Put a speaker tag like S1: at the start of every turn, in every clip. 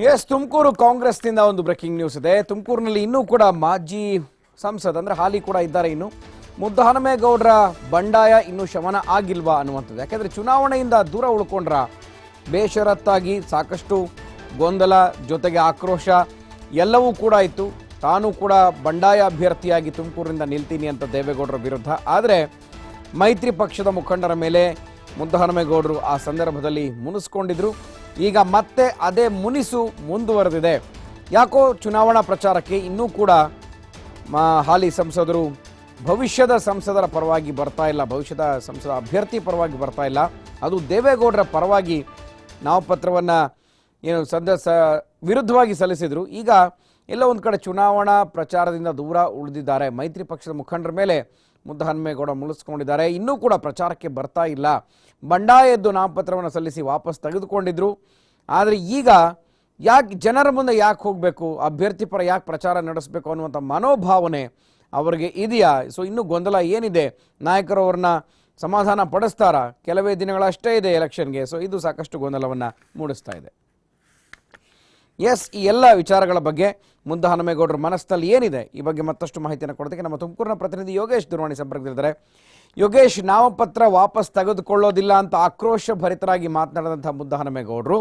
S1: S, Tumakuru ಕಾಂಗ್ರೆಸ್ನಿಂದ ಒಂದು breaking news ಇದೆ. ತುಮಕೂರಿನಲ್ಲಿ ಇನ್ನೂ ಕೂಡ ಮಾಜಿ ಸಂಸದ್ ಅಂದ್ರೆ ಹಾಲಿ ಕೂಡ ಇದ್ದಾರೆ. ಇನ್ನು ಮುದ್ದಹನುಮೇಗೌಡರ ಬಂಡಾಯ ಇನ್ನೂ ಶಮನ ಆಗಿಲ್ವಾ ಅನ್ನುವಂಥದ್ದು. ಯಾಕೆಂದರೆ ಚುನಾವಣೆಯಿಂದ ದೂರ ಉಳ್ಕೊಂಡ್ರ ಬೇಷರತ್ತಾಗಿ ಸಾಕಷ್ಟು ಗೊಂದಲ ಜೊತೆಗೆ ಆಕ್ರೋಶ ಎಲ್ಲವೂ ಕೂಡ ಇತ್ತು. ತಾನು ಕೂಡ ಬಂಡಾಯ ಅಭ್ಯರ್ಥಿಯಾಗಿ ತುಮಕೂರಿನಿಂದ ನಿಲ್ತೀನಿ ಅಂತ ದೇವೇಗೌಡರ ವಿರುದ್ಧ. ಆದರೆ ಮೈತ್ರಿ ಪಕ್ಷದ ಮುಖಂಡರ ಮೇಲೆ ಮುದ್ದಹನುಮೇಗೌಡರು ಆ ಸಂದರ್ಭದಲ್ಲಿ ಮುನಿಸ್ಕೊಂಡಿದ್ರು. ಈಗ ಮತ್ತೆ ಅದೇ ಮುನಿಸು ಮುಂದುವರೆದಿದೆ. ಯಾಕೋ ಚುನಾವಣಾ ಪ್ರಚಾರಕ್ಕೆ ಇನ್ನೂ ಕೂಡ ಹಾಲಿ ಸಂಸದರು ಭವಿಷ್ಯದ ಸಂಸದರ ಪರವಾಗಿ ಬರ್ತಾ ಇಲ್ಲ, ಭವಿಷ್ಯದ ಸಂಸದ ಅಭ್ಯರ್ಥಿ ಪರವಾಗಿ ಬರ್ತಾ ಇಲ್ಲ. ಅದು ದೇವೇಗೌಡರ ಪರವಾಗಿ ನಾಮಪತ್ರವನ್ನು ವಿರುದ್ಧವಾಗಿ ಸಲ್ಲಿಸಿದರು. ಈಗ ಎಲ್ಲ ಒಂದು ಕಡೆ ಚುನಾವಣಾ ಪ್ರಚಾರದಿಂದ ದೂರ ಉಳಿದಿದ್ದಾರೆ. ಮೈತ್ರಿ ಪಕ್ಷದ ಮುಖಂಡರ ಮೇಲೆ ಮುದ್ದಹನುಮೇಗೌಡ ಮುನಿಸ್ಕೊಂಡಿದ್ದಾರೆ. ಇನ್ನೂ ಕೂಡ ಪ್ರಚಾರಕ್ಕೆ ಬರ್ತಾ ಇಲ್ಲ. ಬಂಡಾಯ ಎದ್ದು ನಾಮಪತ್ರವನ್ನು ಸಲ್ಲಿಸಿ ವಾಪಸ್ ತೆಗೆದುಕೊಂಡಿದ್ರು. ಆದರೆ ಈಗ ಯಾಕೆ ಜನರ ಮುಂದೆ ಯಾಕೆ ಹೋಗಬೇಕು, ಅಭ್ಯರ್ಥಿ ಪರ ಯಾಕೆ ಪ್ರಚಾರ ನಡೆಸಬೇಕು ಅನ್ನುವಂಥ ಮನೋಭಾವನೆ ಅವರಿಗೆ ಇದೆಯಾ? ಸೊ ಇನ್ನೂ ಗೊಂದಲ ಏನಿದೆ? ನಾಯಕರು ಅವ್ರನ್ನ ಸಮಾಧಾನ ಪಡಿಸ್ತಾರಾ? ಕೆಲವೇ ದಿನಗಳಷ್ಟೇ ಇದೆ ಎಲೆಕ್ಷನ್ಗೆ. ಸೊ ಇದು ಸಾಕಷ್ಟು ಗೊಂದಲವನ್ನು ಮೂಡಿಸ್ತಾ ಇದೆ. ಎಸ್, ಈ ಎಲ್ಲ ವಿಚಾರಗಳ ಬಗ್ಗೆ ಮುದ್ದಹನುಮೇಗೌಡರ ಮನಸ್ಸಿನಲ್ಲಿ ಏನಿದೆ ಈ ಬಗ್ಗೆ ಮತ್ತಷ್ಟು ಮಾಹಿತಿಯನ್ನು ಕೊಡೋದಕ್ಕೆ ನಮ್ಮ ತುಮಕೂರಿನ ಪ್ರತಿನಿಧಿ ಯೋಗೇಶ್ ದೂರವಾಣಿ ಸಂಪರ್ಕದಲ್ಲಿದ್ದಾರೆ. ಯೋಗೇಶ್, ನಾಮಪತ್ರ ವಾಪಸ್ ತೆಗೆದುಕೊಳ್ಳೋದಿಲ್ಲ ಅಂತ ಆಕ್ರೋಶ ಭರಿತರಾಗಿ ಮಾತನಾಡಿದಂಥ ಮುದ್ದಹನುಮೇಗೌಡರು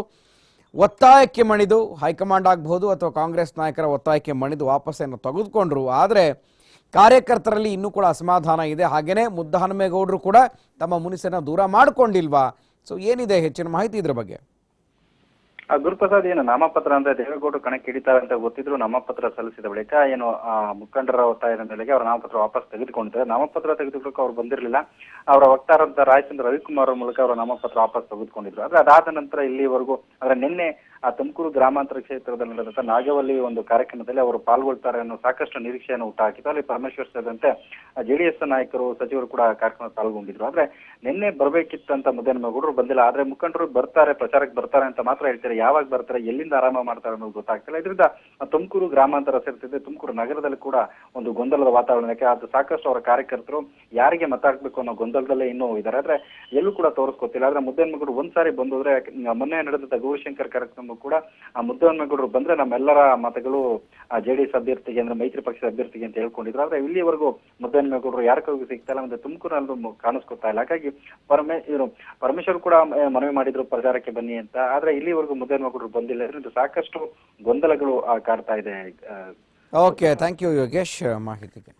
S1: ಒತ್ತಾಯಕ್ಕೆ ಮಣಿದು, ಹೈಕಮಾಂಡ್ ಆಗಬಹುದು ಅಥವಾ ಕಾಂಗ್ರೆಸ್ ನಾಯಕರ ಒತ್ತಾಯಕ್ಕೆ ಮಣಿದು ವಾಪಸ್ಸನ್ನು ತೆಗೆದುಕೊಂಡ್ರು. ಆದರೆ ಕಾರ್ಯಕರ್ತರಲ್ಲಿ ಇನ್ನೂ ಕೂಡ ಅಸಮಾಧಾನ ಇದೆ. ಹಾಗೆಯೇ ಮುದ್ದಹನುಮೇಗೌಡರು ಕೂಡ ತಮ್ಮ ಮುನಿಸನ್ನು ದೂರ ಮಾಡಿಕೊಂಡಿಲ್ವಾ? ಸೊ ಏನಿದೆ ಹೆಚ್ಚಿನ ಮಾಹಿತಿ ಇದ್ರ ಬಗ್ಗೆ?
S2: ಗುರುಪ್ರಸಾದ್, ಏನು ನಾಮಪತ್ರ ಅಂದ್ರೆ ದೇವೇಗೌಡರು ಕಣಕ್ಕೆ ಹಿಡಿತಾರೆ ಅಂತ ಗೊತ್ತಿದ್ರು ನಾಮಪತ್ರ ಸಲ್ಲಿಸಿದ ಬಳಿಕ ಏನು ಮುಖಂಡರ ಒತ್ತಾಯದ ಮೇಲೆಗೆ ಅವರ ನಾಮಪತ್ರ ವಾಪಸ್ ತೆಗೆದುಕೊಂಡಿದ್ದಾರೆ. ನಾಮಪತ್ರ ತೆಗೆದುಕೊಳ್ಳಕ್ಕೆ ಅವ್ರು ಬಂದಿರಲಿಲ್ಲ. ಅವರ ವಕ್ತಾರಂತ ರಾಯಚಂದ್ರ ರವಿಕುಮಾರ್ ಮೂಲಕ ಅವರ ನಾಮಪತ್ರ ವಾಪಸ್ ತೆಗೆದುಕೊಂಡಿದ್ರು. ಆದ್ರೆ ಅದಾದ ನಂತರ ಇಲ್ಲಿವರೆಗೂ ಅಂದ್ರೆ ನಿನ್ನೆ ಆ ತುಮಕೂರು ಗ್ರಾಮಾಂತರ ಕ್ಷೇತ್ರದಲ್ಲಿ ನಡೆದಂತ ನಾಗವಲ್ಲಿ ಒಂದು ಕಾರ್ಯಕ್ರಮದಲ್ಲಿ ಅವರು ಪಾಲ್ಗೊಳ್ತಾರೆ ಅನ್ನೋ ಸಾಕಷ್ಟು ನಿರೀಕ್ಷೆಯನ್ನು ಹುಟ್ಟಾಕಿತ್ತು. ಅಲ್ಲಿ ಪರಮೇಶ್ವರ್ ಸೇರಿದಂತೆ ಜೆಡಿಎಸ್ ನಾಯಕರು, ಸಚಿವರು ಕೂಡ ಕಾರ್ಯಕ್ರಮದಲ್ಲಿ ಪಾಲ್ಗೊಂಡಿದ್ರು. ಆದ್ರೆ ನಿನ್ನೆ ಬರಬೇಕಿತ್ತಂತ ಮುದ್ದಹನುಮೇಗೌಡರು ಬಂದಿಲ್ಲ. ಆದ್ರೆ ಮುಖಂಡರು ಬರ್ತಾರೆ, ಪ್ರಚಾರಕ್ಕೆ ಬರ್ತಾರೆ ಅಂತ ಮಾತ್ರ ಹೇಳ್ತಾರೆ. ಯಾವಾಗ ಬರ್ತಾರೆ, ಎಲ್ಲಿಂದ ಆರಂಭ ಮಾಡ್ತಾರೆ ಅನ್ನೋದು ಗೊತ್ತಾಗ್ತಿಲ್ಲ. ಇದರಿಂದ ತುಮಕೂರು ಗ್ರಾಮಾಂತರ ಸೇರ್ತಿದೆ, ತುಮಕೂರು ನಗರದಲ್ಲಿ ಕೂಡ ಒಂದು ಗೊಂದಲದ ವಾತಾವರಣ. ಯಾಕೆ ಅದು ಸಾಕಷ್ಟು ಅವರ ಕಾರ್ಯಕರ್ತರು ಯಾರಿಗೆ ಮತ ಹಾಕ್ಬೇಕು ಅನ್ನೋ ಗೊಂದಲದಲ್ಲೇ ಇನ್ನೂ ಇದ್ದಾರೆ. ಆದ್ರೆ ಎಲ್ಲೂ ಕೂಡ ತೋರಿಸ್ಕೊತಿಲ್ಲ. ಆದ್ರೆ ಮುದ್ದಹನುಮೇಗೌಡರು ಒಂದ್ಸಾರಿ ಬಂದೋದ್ರೆ, ಮೊನ್ನೆ ನಡೆದಂತ ಗೌರಿಶಂಕರ್ ಕಾರ್ಯಕ್ರಮ ಕೂಡ ಆ ಮುದ್ದಹನುಮೇಗೌಡರು ಬಂದ್ರೆ ನಮ್ಮೆಲ್ಲರ ಮತಗಳು ಜೆಡಿಎಸ್ ಅಭ್ಯರ್ಥಿಗೆ ಅಂದ್ರೆ ಮೈತ್ರಿ ಪಕ್ಷದ ಅಭ್ಯರ್ಥಿಗೆ ಅಂತ ಹೇಳ್ಕೊಂಡಿದ್ರು. ಆದ್ರೆ ಇಲ್ಲಿವರೆಗೂ ಮುದ್ದಹನುಮೇಗೌಡರು ಯಾರ ಕೈಗೂ ಸಿಗ್ತಾ ಇಲ್ಲ, ಮತ್ತೆ ತುಮಕೂರಿನಲ್ಲೂ ಕಾಣಿಸ್ಕೊತಾ ಇಲ್ಲ. ಹಾಗಾಗಿ ಪರಮೇಶ್ವರ್ ಕೂಡ ಮನವಿ ಮಾಡಿದ್ರು ಪ್ರಚಾರಕ್ಕೆ ಬನ್ನಿ ಅಂತ. ಆದ್ರೆ ಇಲ್ಲಿವರೆಗೂ ಮುದ್ದಹನುಮೇಗೌಡರು ಬಂದಿಲ್ಲ. ಇದರಿಂದ ಸಾಕಷ್ಟು ಗೊಂದಲಗಳು ಕಾಡ್ತಾ ಇದೆ.
S1: ಓಕೆ, ಥ್ಯಾಂಕ್ ಯು ಯೋಗೇಶ್ ಮಾಹಿತಿಗೆ.